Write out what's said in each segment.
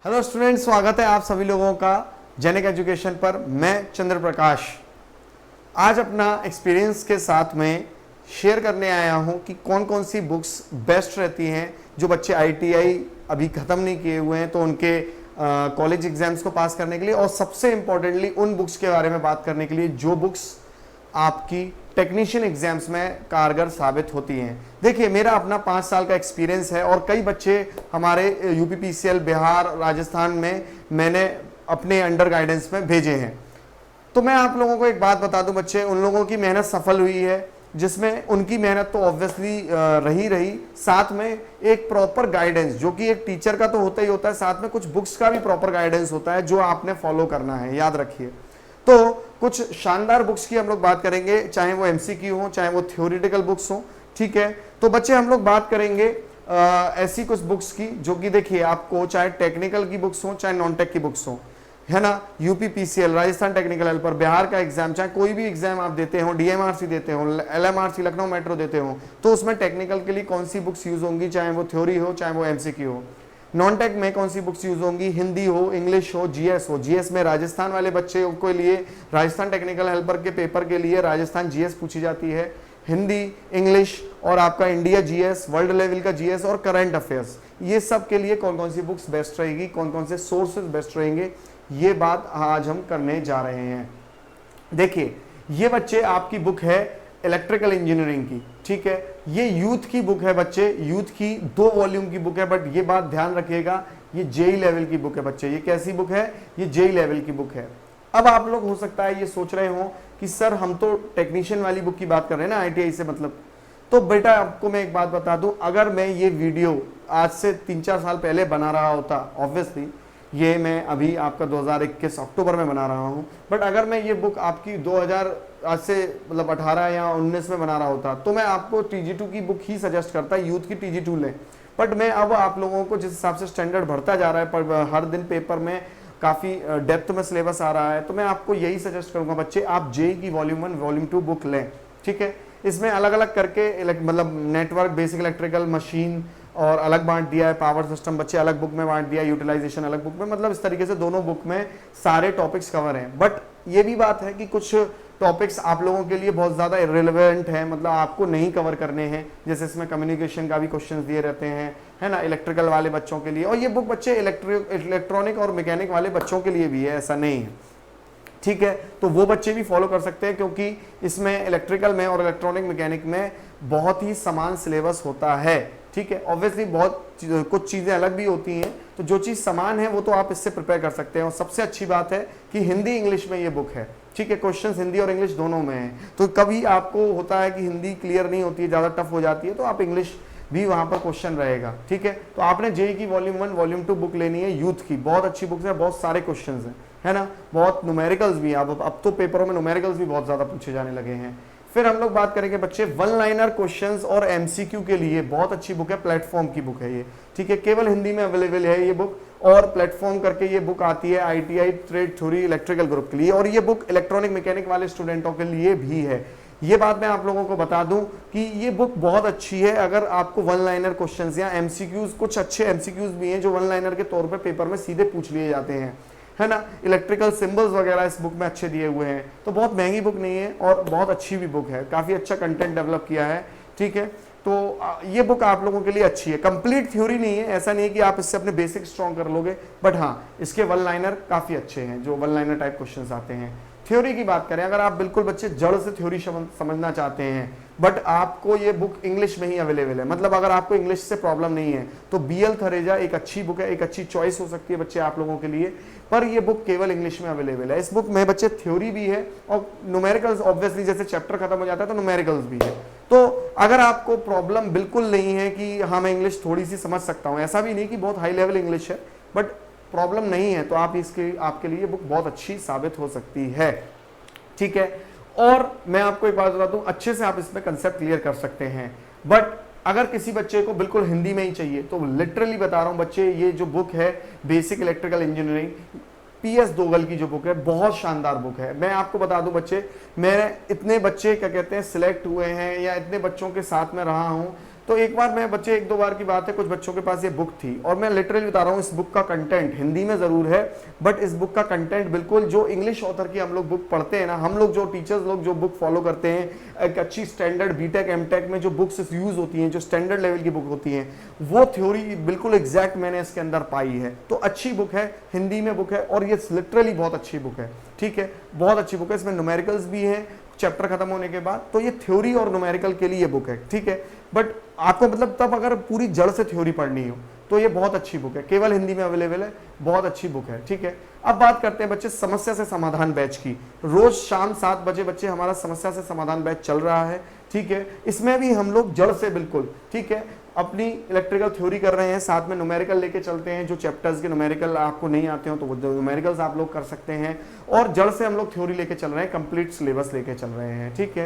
Hello students, स्वागत है आप सभी लोगों का जेनिक एजुकेशन पर। मैं चंद्र प्रकाश आज अपना एक्सपीरियंस के साथ में शेयर करने आया हूं कि कौन कौन सी बुक्स बेस्ट रहती हैं जो बच्चे आईटीआई अभी ख़त्म नहीं किए हुए हैं तो उनके कॉलेज एग्जाम्स को पास करने के लिए, और सबसे इंपॉर्टेंटली उन बुक्स के बारे में बात करने के लिए जो बुक्स आपकी टेक्नीशियन एग्जाम्स में कारगर साबित होती हैं। देखिए, मेरा अपना 5 साल का एक्सपीरियंस है और कई बच्चे हमारे यूपीपीसीएल, बिहार, राजस्थान में मैंने अपने अंडर गाइडेंस में भेजे हैं। तो मैं आप लोगों को एक बात बता दूं, बच्चे उन लोगों की मेहनत सफल हुई है जिसमें उनकी मेहनत तो ऑब्वियसली रही, साथ में एक प्रॉपर गाइडेंस जो कि एक टीचर का तो होता ही होता है, साथ में कुछ बुक्स का भी प्रॉपर गाइडेंस होता है जो आपने फॉलो करना है, याद रखिए। तो कुछ शानदार बुक्स की हम लोग बात करेंगे, चाहे वो एमसीक्यू हो, चाहे वो थ्योरेटिकल बुक्स हो, ठीक है। तो बच्चे हम लोग बात करेंगे ऐसी कुछ बुक्स की जो कि देखिए आपको चाहे टेक्निकल की बुक्स हो चाहे नॉन टेक की बुक्स हो, है ना। UPPCL, Rajasthan technical helper, Bihar का एग्जाम, चाहे कोई भी एग्जाम आप देते हो, डीएमआरसी देते हो, एलएमआरसी लखनऊ मेट्रो देते हो, तो उसमें टेक्निकल के लिए कौन सी बुक्स यूज होंगी, चाहे वो थ्योरी हो चाहे वो एमसीक्यू हो। नॉन टेक में कौन सी बुक्स यूज होंगी, हिंदी हो, इंग्लिश हो, जीएस हो। जीएस में राजस्थान वाले बच्चे के लिए राजस्थान टेक्निकल हेल्पर के पेपर के लिए राजस्थान जीएस पूछी जाती है, हिंदी, इंग्लिश और आपका इंडिया जीएस, वर्ल्ड लेवल का जीएस और करंट अफेयर्स। ये सब के लिए कौन कौन सी बुक्स बेस्ट रहेगी, कौन कौन से सोर्सेज बेस्ट रहेंगे, ये बात आज हम करने जा रहे हैं। देखिए, ये बच्चे आपकी बुक है इलेक्ट्रिकल इंजीनियरिंग की, ठीक है। ये यूथ की बुक है बच्चे, यूथ की 2 वॉल्यूम की बुक है, बट ये बात ध्यान रखिएगा ये जेई लेवल की बुक है बच्चे। ये कैसी बुक है? ये जेई लेवल की बुक है। अब आप लोग हो सकता है ये सोच रहे हो कि सर हम तो टेक्नीशियन वाली बुक की बात कर रहे हैं ना, आईटीआई से मतलब। तो बेटा आपको मैं एक बात बता दूं, अगर मैं ये वीडियो आज से 3-4 साल पहले बना रहा होता, ऑब्वियसली ये मैं अभी आपका 2021 अक्टूबर में बना रहा हूं, बट अगर मैं ये बुक आपकी 2000 आज से मतलब 18 या 19 में बना रहा होता तो मैं आपको TG2 की बुक ही सजेस्ट करता, यूथ की TG2 लें। बट मैं अब आप लोगों को जिस हिसाब से स्टैंडर्ड बढ़ता जा रहा है, पर हर दिन पेपर में काफ़ी डेप्थ में सिलेबस आ रहा है, तो मैं आपको यही सजेस्ट करूंगा बच्चे आप जेई की वॉल्यूम 1 वॉल्यूम 2 बुक लें, ठीक है। इसमें अलग अलग करके मतलब नेटवर्क, बेसिक इलेक्ट्रिकल, मशीन और अलग बांट दिया है, पावर सिस्टम बच्चे अलग बुक में बांट दिया, यूटिलाइजेशन अलग बुक में, मतलब इस तरीके से दोनों बुक में सारे टॉपिक्स कवर हैं। बट ये भी बात है कि कुछ टॉपिक्स आप लोगों के लिए बहुत ज़्यादा इररिलेवेंट है, मतलब आपको नहीं कवर करने हैं, जैसे इसमें कम्युनिकेशन का भी क्वेश्चंस दिए रहते हैं, है ना, इलेक्ट्रिकल वाले बच्चों के लिए। और ये बुक बच्चे इलेक्ट्रॉनिक और मैकेनिक वाले बच्चों के लिए भी है, ऐसा नहीं है, ठीक है। तो वो बच्चे भी फॉलो कर सकते हैं क्योंकि इसमें इलेक्ट्रिकल में और इलेक्ट्रॉनिक मैकेनिक में बहुत ही समान सिलेबस होता है, ठीक है। ऑब्वियसली कुछ चीज़ें अलग भी होती हैं, तो जो चीज़ समान है वो तो आप इससे प्रिपेयर कर सकते हैं। और सबसे अच्छी बात है कि हिंदी इंग्लिश में ये बुक है, ठीक है। क्वेश्चंस हिंदी और इंग्लिश दोनों में है, तो कभी आपको होता है कि हिंदी क्लियर नहीं होती है, ज़्यादा टफ हो जाती है, तो आप इंग्लिश भी वहां पर क्वेश्चन रहेगा, ठीक है। तो आपने जेई की वॉल्यूम 1 वॉल्यूम 2 बुक लेनी है, यूथ की, बहुत अच्छी बुक है, बहुत सारे क्वेश्चन हैं, है ना, बहुत न्यूमेरिकल्स भी। अब तो पेपरों में न्यूमेरिकल्स भी बहुत ज़्यादा पूछे जाने लगे हैं। फिर हम लोग बात करेंगे बच्चे 1 लाइनर क्वेश्चंस और एमसीक्यू के लिए बहुत अच्छी बुक है, प्लेटफॉर्म की बुक है ये, ठीक है। केवल हिंदी में अवेलेबल है ये बुक, और प्लेटफॉर्म करके ये बुक आती है ITI trade theory electrical group के लिए, और ये बुक इलेक्ट्रॉनिक मैकेनिक वाले स्टूडेंटों के लिए भी है। ये बात मैं आप लोगों को बता दूं कि ये बुक बहुत अच्छी है अगर आपको 1 लाइनर क्वेश्चंस या एमसीक्यूज, कुछ अच्छे एमसीक्यूज भी हैं जो 1 लाइनर के तौर पे पेपर में सीधे पूछ लिए जाते हैं, है ना। इलेक्ट्रिकल सिंबल्स वगैरह इस बुक में अच्छे दिए हुए हैं, तो बहुत महंगी बुक नहीं है और बहुत अच्छी भी बुक है, काफ़ी अच्छा कंटेंट डेवलप किया है, ठीक है। तो ये बुक आप लोगों के लिए अच्छी है। कंप्लीट थ्योरी नहीं है, ऐसा नहीं है कि आप इससे अपने बेसिक स्ट्रॉन्ग कर लोगे, बट हाँ इसके 1 लाइनर काफ़ी अच्छे हैं, जो 1 लाइनर टाइप क्वेश्चन आते हैं। थ्योरी की बात करें, अगर आप बिल्कुल बच्चे जड़ से थ्योरी समझना चाहते हैं, बट आपको ये बुक इंग्लिश में ही अवेलेबल है, मतलब अगर आपको इंग्लिश से प्रॉब्लम नहीं है तो बीएल थरेजा एक अच्छी बुक है, एक अच्छी चॉइस हो सकती है बच्चे आप लोगों के लिए, पर ये बुक केवल इंग्लिश में अवेलेबल है। इस बुक में बच्चे थ्योरी भी है और न्यूमेरिकल्स, ऑब्वियसली जैसे चैप्टर खत्म हो जाता है तो न्यूमेरिकल्स भी है। तो अगर आपको प्रॉब्लम बिल्कुल नहीं है कि हाँ मैं इंग्लिश थोड़ी सी समझ सकता हूँ, ऐसा भी नहीं कि बहुत हाई लेवल इंग्लिश है, बट प्रॉब्लम नहीं है, तो आप इसके आपके लिए बुक बहुत अच्छी साबित हो सकती है, ठीक है। और मैं आपको एक बात बता दूं, अच्छे से आप इसमें कंसेप्ट क्लियर कर सकते हैं। बट अगर किसी बच्चे को बिल्कुल हिंदी में ही चाहिए तो लिटरली बता रहा हूं बच्चे, ये जो बुक है बेसिक इलेक्ट्रिकल इंजीनियरिंग, PS दोगल की जो बुक है, बहुत शानदार बुक है। मैं आपको बता दूं बच्चे, मैं इतने बच्चे क्या कहते हैं सिलेक्ट हुए हैं या इतने बच्चों के साथ में रहा हूं, तो एक बार मैं बच्चे, एक दो बार की बात है, कुछ बच्चों के पास ये बुक थी और मैं लिटरली बता रहा हूँ, इस बुक का कंटेंट हिंदी में जरूर है बट इस बुक का कंटेंट बिल्कुल जो इंग्लिश ऑथर की हम लोग बुक पढ़ते हैं ना, हम लोग जो टीचर्स लोग जो बुक फॉलो करते हैं, एक अच्छी स्टैंडर्ड बीटेक एमटेक में जो बुक्स यूज होती हैं, जो स्टैंडर्ड लेवल की बुक होती हैं, वो थ्योरी बिल्कुल एग्जैक्ट मैंने इसके अंदर पाई है। तो अच्छी बुक है, हिंदी में बुक है और ये लिटरली बहुत अच्छी बुक है, ठीक है, बहुत अच्छी बुक है। इसमें न्यूमेरिकल्स भी हैं चैप्टर खत्म होने के बाद, तो ये थ्योरी और न्यूमेरिकल के लिए बुक है, ठीक है। बट आपको मतलब तब अगर पूरी जड़ से थ्योरी पढ़नी हो तो ये बहुत अच्छी बुक है, केवल हिंदी में अवेलेबल है, बहुत अच्छी बुक है, ठीक है। अब बात करते हैं बच्चे समस्या से समाधान बैच की। रोज शाम 7 बजे बच्चे हमारा समस्या से समाधान बैच चल रहा है, ठीक है। इसमें भी हम लोग जड़ से बिल्कुल, ठीक है, अपनी इलेक्ट्रिकल थ्योरी कर रहे हैं, साथ में न्यूमेरिकल लेके चलते हैं। जो चैप्टर्स के न्यूमेरिकल आपको नहीं आते हो तो वो न्यूमेरिकल्स आप लोग कर सकते हैं और जड़ से हम लोग थ्योरी लेके चल रहे हैं, कंप्लीट सिलेबस लेके चल रहे हैं, ठीक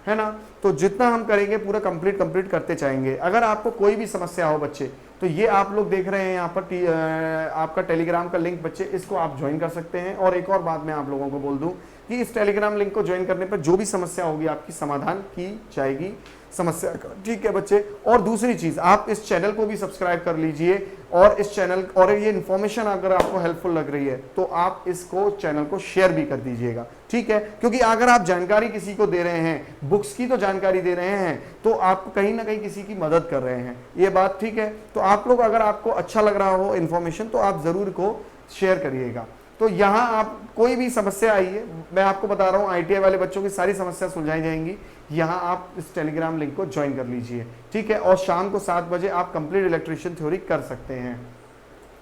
है ना। तो जितना हम करेंगे पूरा कंप्लीट करते जाएंगे। अगर आपको कोई भी समस्या हो बच्चे, तो ये आप लोग देख रहे हैं यहाँ पर आपका टेलीग्राम का लिंक बच्चे, इसको आप ज्वाइन कर सकते हैं। और एक और बात मैं आप लोगों को बोल दूं कि इस टेलीग्राम लिंक को ज्वाइन करने पर जो भी समस्या होगी आपकी समाधान की जाएगी समस्या का, ठीक है बच्चे। और दूसरी चीज, आप इस चैनल को भी सब्सक्राइब कर लीजिए और इस चैनल और ये इन्फॉर्मेशन अगर आपको हेल्पफुल लग रही है तो आप इसको चैनल को शेयर भी कर दीजिएगा, ठीक है। क्योंकि अगर आप जानकारी किसी को दे रहे हैं, बुक्स की तो जानकारी दे रहे हैं, तो आप कहीं ना कहीं किसी की मदद कर रहे हैं, ये बात ठीक है। तो आप लोग अगर आपको अच्छा लग रहा हो इन्फॉर्मेशन तो आप जरूर को शेयर करिएगा। तो यहाँ आप कोई भी समस्या आई है, मैं आपको बता रहा हूँ आईटीआई वाले बच्चों की सारी समस्या सुलझाई जाएंगी। यहाँ आप इस टेलीग्राम लिंक को ज्वाइन कर लीजिए, ठीक है। और शाम को 7 बजे आप कंप्लीट इलेक्ट्रिशियन थ्योरी कर सकते हैं।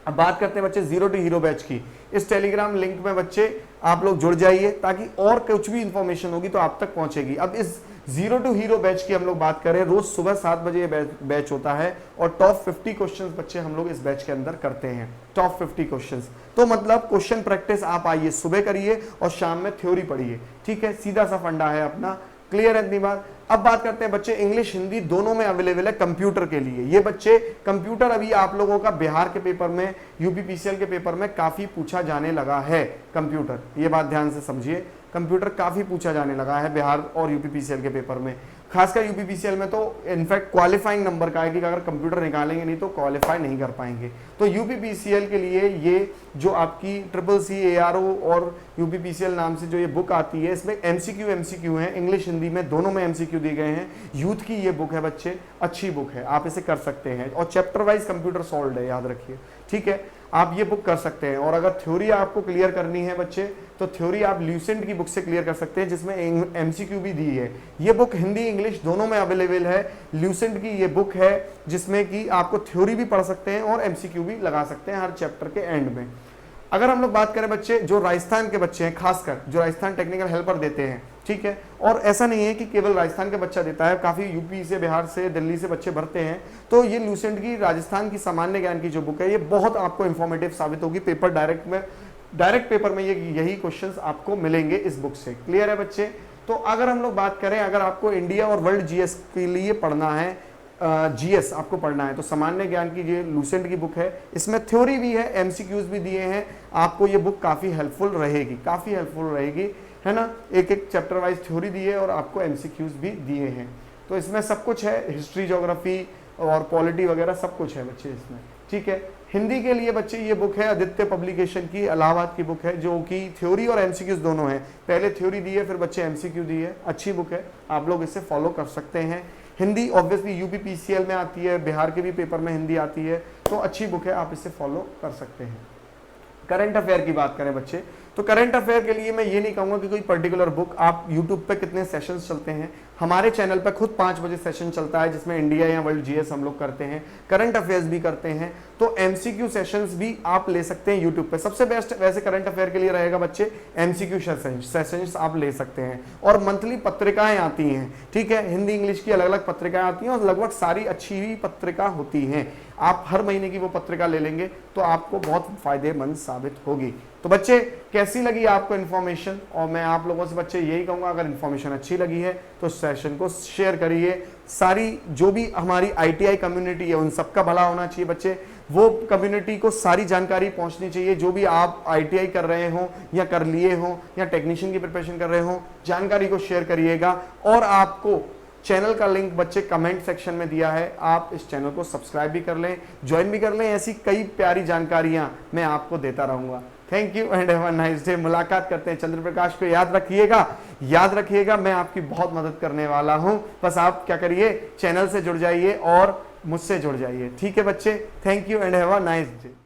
अब बात करते हैं बच्चे जीरो टू हीरो बैच की। इस टेलीग्राम लिंक में बच्चे आप लोग जुड़ जाइए ताकि और कुछ भी इंफॉर्मेशन होगी तो आप तक पहुंचेगी। अब इस जीरो टू हीरो बैच की हम लोग बात करें, रोज सुबह 7 बजे ये बैच होता है और टॉप 50 क्वेश्चंस बच्चे हम लोग इस बैच के अंदर करते हैं, टॉप 50 क्वेश्चंस। तो मतलब क्वेश्चन प्रैक्टिस आप आइए, सुबह करिए और शाम में थ्योरी पढ़िए, ठीक है, सीधा सा फंडा है अपना, क्लियर है इतनी बात। अब बात करते हैं बच्चे, इंग्लिश हिंदी दोनों में अवेलेबल है कंप्यूटर के लिए। ये बच्चे कंप्यूटर अभी आप लोगों का बिहार के पेपर में, यूपीपीसीएल के पेपर में काफी पूछा जाने लगा है कंप्यूटर, ये बात ध्यान से समझिए, कंप्यूटर काफी पूछा जाने लगा है बिहार और यूपीपीसीएल के पेपर में। खासकर यूपीपीसीएल में तो इनफैक्ट क्वालिफाइंग नंबर का है कि अगर कंप्यूटर निकालेंगे नहीं तो क्वालिफाई नहीं कर पाएंगे। तो यूपीपीसीएल के लिए ये जो आपकी CCC ARO और यूपीपीसीएल नाम से जो ये बुक आती है, इसमें MCQ है, इंग्लिश हिंदी में दोनों में MCQ दिए गए हैं। यूथ की ये बुक है बच्चे, अच्छी बुक है, आप इसे कर सकते हैं और चैप्टर वाइज कंप्यूटर सॉल्व है, याद रखिए, ठीक है। आप ये बुक कर सकते हैं। और अगर थ्योरी आपको क्लियर करनी है बच्चे तो थ्योरी आप ल्यूसेंट की बुक से क्लियर कर सकते हैं जिसमें MCQ भी दी है। ये बुक हिंदी इंग्लिश दोनों में अवेलेबल है। ल्यूसेंट की ये बुक है जिसमें कि आपको थ्योरी भी पढ़ सकते हैं और MCQ भी लगा सकते हैं हर चैप्टर के एंड में। अगर हम लोग बात करें बच्चे, जो राजस्थान के बच्चे हैं, खासकर जो राजस्थान टेक्निकल हेल्पर देते हैं, ठीक है, और ऐसा नहीं है कि केवल राजस्थान का बच्चा देता है, काफी यूपी से, बिहार से, दिल्ली से बच्चे भरते हैं। तो ये लूसेंट की राजस्थान की सामान्य ज्ञान की जो बुक है, ये बहुत आपको इंफॉर्मेटिव साबित होगी। पेपर डायरेक्ट पेपर में यही क्वेश्चंस आपको मिलेंगे इस बुक से, क्लियर है बच्चे। तो अगर हम लोग बात करें, अगर आपको इंडिया और वर्ल्ड जीएस के लिए पढ़ना है, जीएस आपको पढ़ना है, तो सामान्य ज्ञान की ये लूसेंट की बुक है, इसमें थ्योरी भी है, MCQs भी दिए हैं। आपको ये बुक काफी हेल्पफुल रहेगी, है ना। एक एक चैप्टर वाइज थ्योरी दी है और आपको MCQs भी दिए हैं। तो इसमें सब कुछ है, हिस्ट्री, ज्योग्राफी और पॉलिटी वगैरह सब कुछ है बच्चे इसमें, ठीक है। हिंदी के लिए बच्चे ये बुक है आदित्य पब्लिकेशन की, इलाहाबाद की बुक है, जो कि थ्योरी और MCQs दोनों है। पहले थ्योरी दी है, फिर बच्चे MCQ दी है, अच्छी बुक है, आप लोग इसे फॉलो कर सकते हैं। हिंदी ऑब्वियसली यूपीपीसीएल में आती है, बिहार के भी पेपर में हिंदी आती है, तो अच्छी बुक है, आप इसे फॉलो कर सकते हैं। करंट अफेयर की बात करें बच्चे, तो करंट अफेयर के लिए मैं ये नहीं कहूंगा कि कोई पर्टिकुलर बुक, आप यूट्यूब पे कितने सेशंस चलते हैं, हमारे चैनल पे खुद 5 बजे सेशन चलता है जिसमें इंडिया या वर्ल्ड जीएस हम लोग करते हैं, करंट अफेयर्स भी करते हैं। तो MCQ सेशंस भी आप ले सकते हैं यूट्यूब पे। सबसे बेस्ट वैसे करंट अफेयर के लिए रहेगा बच्चे MCQ सेशंस आप ले सकते हैं। और मंथली पत्रिकाएं आती हैं, ठीक है, हिंदी इंग्लिश की अलग अलग पत्रिकाएं आती हैं और लगभग सारी अच्छी ही पत्रिका होती हैं। आप हर महीने की वो पत्रिका ले लेंगे तो आपको बहुत फायदेमंद साबित होगी। तो बच्चे कैसी लगी आपको इन्फॉर्मेशन, और मैं आप लोगों से बच्चे यही कहूंगा, अगर इन्फॉर्मेशन अच्छी लगी है तो सेशन को शेयर करिए। सारी जो भी हमारी ITI कम्युनिटी है उन सबका भला होना चाहिए बच्चे, वो कम्युनिटी को सारी जानकारी पहुंचनी चाहिए। जो भी आप ITI कर रहे हो या कर लिए हो या टेक्नीशियन की प्रिपरेशन कर रहे हो, जानकारी को शेयर करिएगा। और आपको चैनल का लिंक बच्चे कमेंट सेक्शन में दिया है, आप इस चैनल को सब्सक्राइब भी कर लें, ज्वाइन भी कर लें। ऐसी कई प्यारी जानकारियां मैं आपको देता रहूंगा। Thank you and have a nice day. मुलाकात करते हैं। चंद्र प्रकाश को याद रखिएगा, मैं आपकी बहुत मदद करने वाला हूं। बस आप क्या करिए, चैनल से जुड़ जाइए और मुझसे जुड़ जाइए। ठीक है बच्चे, thank you and have a nice day.